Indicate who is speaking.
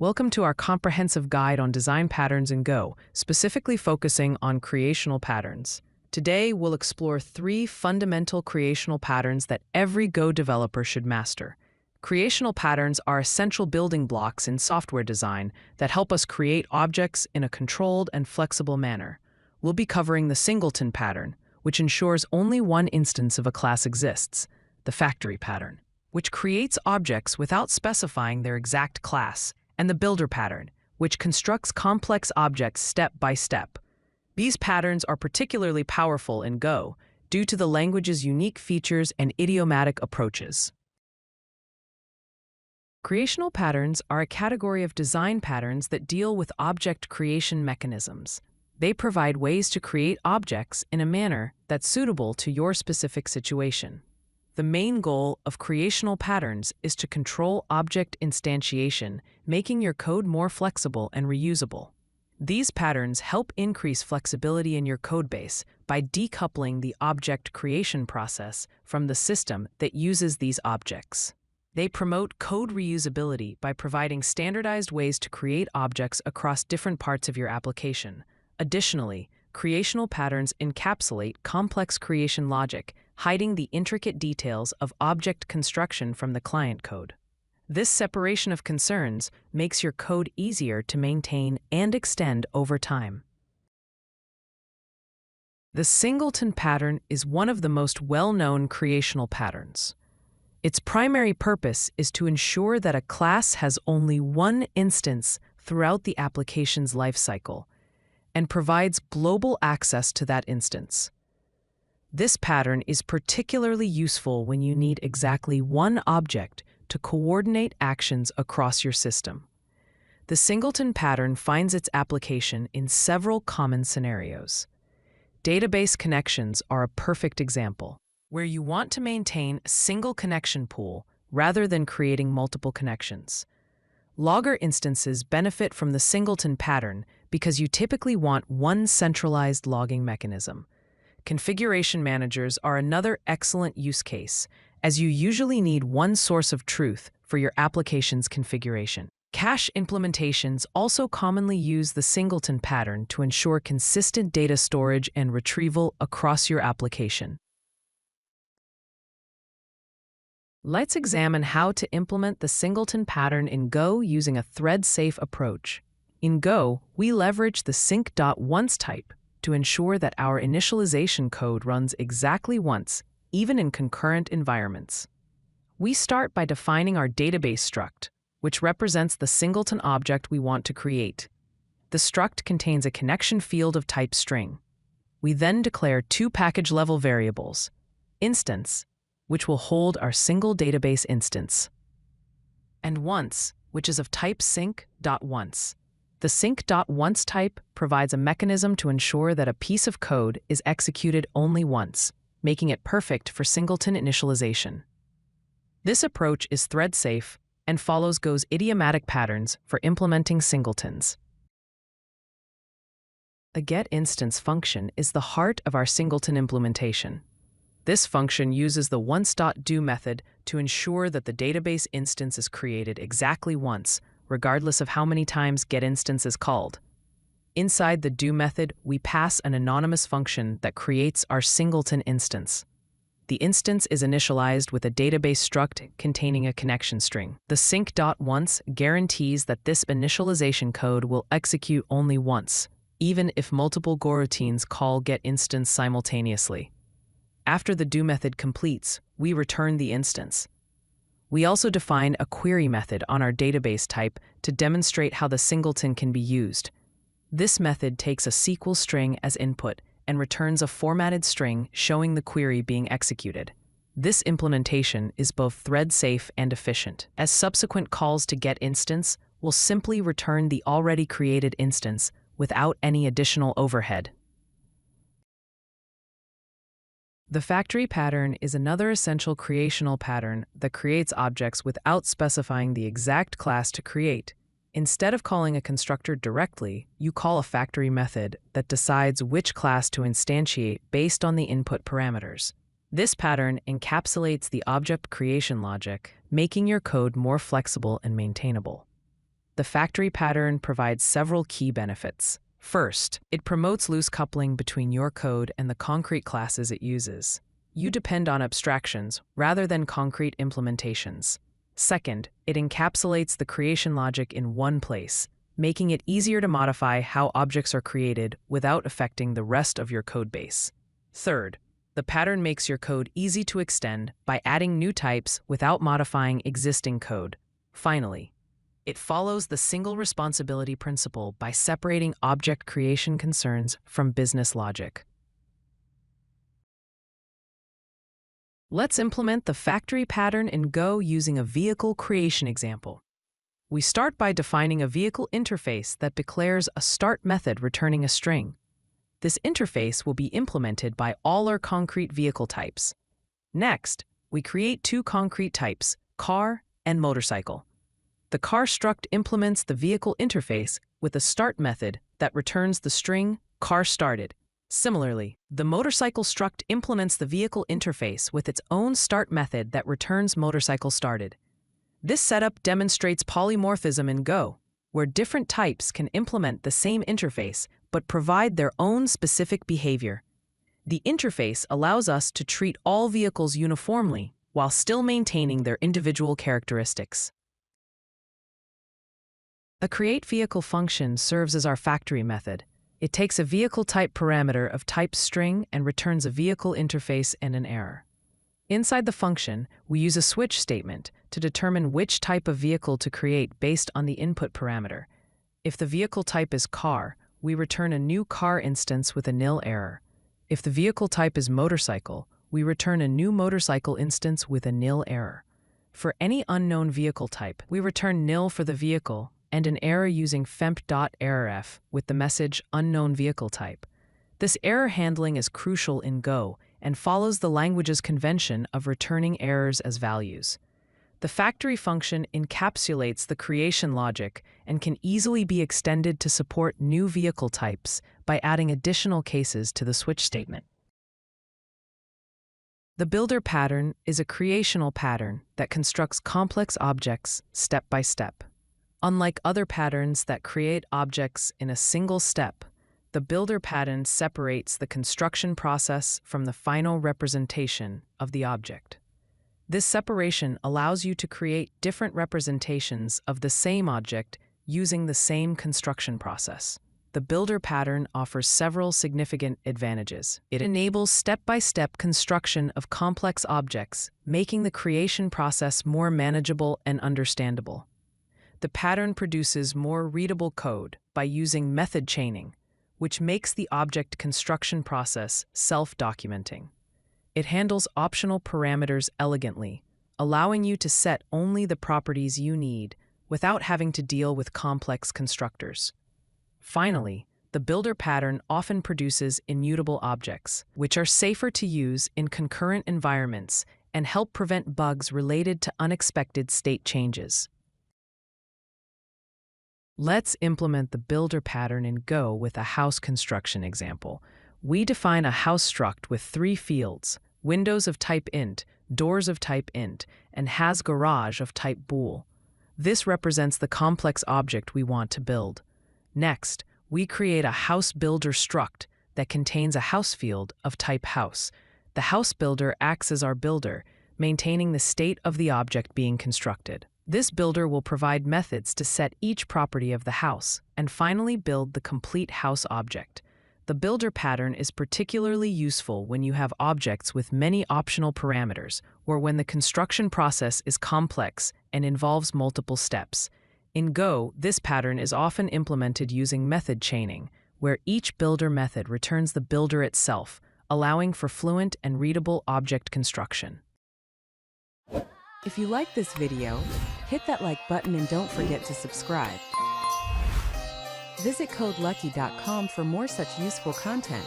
Speaker 1: Welcome to our comprehensive guide on design patterns in Go, specifically focusing on creational patterns. Today, we'll explore 3 fundamental creational patterns that every Go developer should master. Creational patterns are essential building blocks in software design that help us create objects in a controlled and flexible manner. We'll be covering the singleton pattern, which ensures only one instance of a class exists, the factory pattern, which creates objects without specifying their exact class, and the builder pattern, which constructs complex objects step by step. These patterns are particularly powerful in Go due to the language's unique features and idiomatic approaches. Creational patterns are a category of design patterns that deal with object creation mechanisms. They provide ways to create objects in a manner that's suitable to your specific situation. The main goal of creational patterns is to control object instantiation, making your code more flexible and reusable. These patterns help increase flexibility in your codebase by decoupling the object creation process from the system that uses these objects. They promote code reusability by providing standardized ways to create objects across different parts of your application. Additionally, creational patterns encapsulate complex creation logic, hiding the intricate details of object construction from the client code. This separation of concerns makes your code easier to maintain and extend over time. The singleton pattern is one of the most well-known creational patterns. Its primary purpose is to ensure that a class has only one instance throughout the application's lifecycle and provides global access to that instance. This pattern is particularly useful when you need exactly one object to coordinate actions across your system. The singleton pattern finds its application in several common scenarios. Database connections are a perfect example, where you want to maintain a single connection pool rather than creating multiple connections. Logger instances benefit from the singleton pattern because you typically want one centralized logging mechanism. Configuration managers are another excellent use case, as you usually need one source of truth for your application's configuration. Cache implementations also commonly use the singleton pattern to ensure consistent data storage and retrieval across your application. Let's examine how to implement the singleton pattern in Go using a thread-safe approach. In Go, we leverage the sync.once type to ensure that our initialization code runs exactly once, even in concurrent environments. We start by defining our database struct, which represents the singleton object we want to create. The struct contains a connection field of type string. We then declare 2 package-level variables, instance, which will hold our single database instance, and once, which is of type sync.once. The sync.once type provides a mechanism to ensure that a piece of code is executed only once, making it perfect for singleton initialization. This approach is thread-safe and follows Go's idiomatic patterns for implementing singletons. The getInstance function is the heart of our singleton implementation. This function uses the once.do method to ensure that the database instance is created exactly once, regardless of how many times getInstance is called. Inside the do method, we pass an anonymous function that creates our singleton instance. The instance is initialized with a database struct containing a connection string. The sync.once guarantees that this initialization code will execute only once, even if multiple goroutines call getInstance simultaneously. After the do method completes, we return the instance. We also define a query method on our database type to demonstrate how the singleton can be used. This method takes a SQL string as input and returns a formatted string showing the query being executed. This implementation is both thread-safe and efficient, as subsequent calls to getInstance will simply return the already created instance without any additional overhead. The factory pattern is another essential creational pattern that creates objects without specifying the exact class to create. Instead of calling a constructor directly, you call a factory method that decides which class to instantiate based on the input parameters. This pattern encapsulates the object creation logic, making your code more flexible and maintainable. the factory pattern provides several key benefits. First, it promotes loose coupling between your code and the concrete classes it uses. You depend on abstractions rather than concrete implementations. Second, it encapsulates the creation logic in one place, making it easier to modify how objects are created without affecting the rest of your code base. Third, the pattern makes your code easy to extend by adding new types without modifying existing code. Finally, it follows the single responsibility principle by separating object creation concerns from business logic. Let's implement the factory pattern in Go using a vehicle creation example. We start by defining a vehicle interface that declares a start method returning a string. This interface will be implemented by all our concrete vehicle types. Next, we create two concrete types, car and motorcycle. The car struct implements the vehicle interface with a start method that returns the string car started. Similarly, the motorcycle struct implements the vehicle interface with its own start method that returns motorcycle started. This setup demonstrates polymorphism in Go, where different types can implement the same interface but provide their own specific behavior. The interface allows us to treat all vehicles uniformly while still maintaining their individual characteristics. A createVehicle function serves as our factory method. It takes a vehicle type parameter of type string and returns a vehicle interface and an error. Inside the function, we use a switch statement to determine which type of vehicle to create based on the input parameter. If the vehicle type is car, we return a new car instance with a nil error. If the vehicle type is motorcycle, we return a new motorcycle instance with a nil error. For any unknown vehicle type, we return nil for the vehicle and an error using femp.errorf with the message unknown vehicle type. This error handling is crucial in Go and follows the language's convention of returning errors as values. The factory function encapsulates the creation logic and can easily be extended to support new vehicle types by adding additional cases to the switch statement. The builder pattern is a creational pattern that constructs complex objects step by step. Unlike other patterns that create objects in a single step, the builder pattern separates the construction process from the final representation of the object. This separation allows you to create different representations of the same object using the same construction process. The builder pattern offers several significant advantages. It enables step-by-step construction of complex objects, making the creation process more manageable and understandable. The pattern produces more readable code by using method chaining, which makes the object construction process self-documenting. It handles optional parameters elegantly, allowing you to set only the properties you need without having to deal with complex constructors. Finally, the builder pattern often produces immutable objects, which are safer to use in concurrent environments and help prevent bugs related to unexpected state changes. Let's implement the builder pattern in Go with a house construction example. We define a house struct with 3 fields: windows of type int, doors of type int, and has garage of type bool. This represents the complex object we want to build. Next, we create a house builder struct that contains a house field of type house. The house builder acts as our builder, maintaining the state of the object being constructed. This builder will provide methods to set each property of the house and finally build the complete house object. The builder pattern is particularly useful when you have objects with many optional parameters or when the construction process is complex and involves multiple steps. In Go, this pattern is often implemented using method chaining, where each builder method returns the builder itself, allowing for fluent and readable object construction.
Speaker 2: If you like this video, hit that like button and don't forget to subscribe. Visit CodeLucky.com for more such useful content.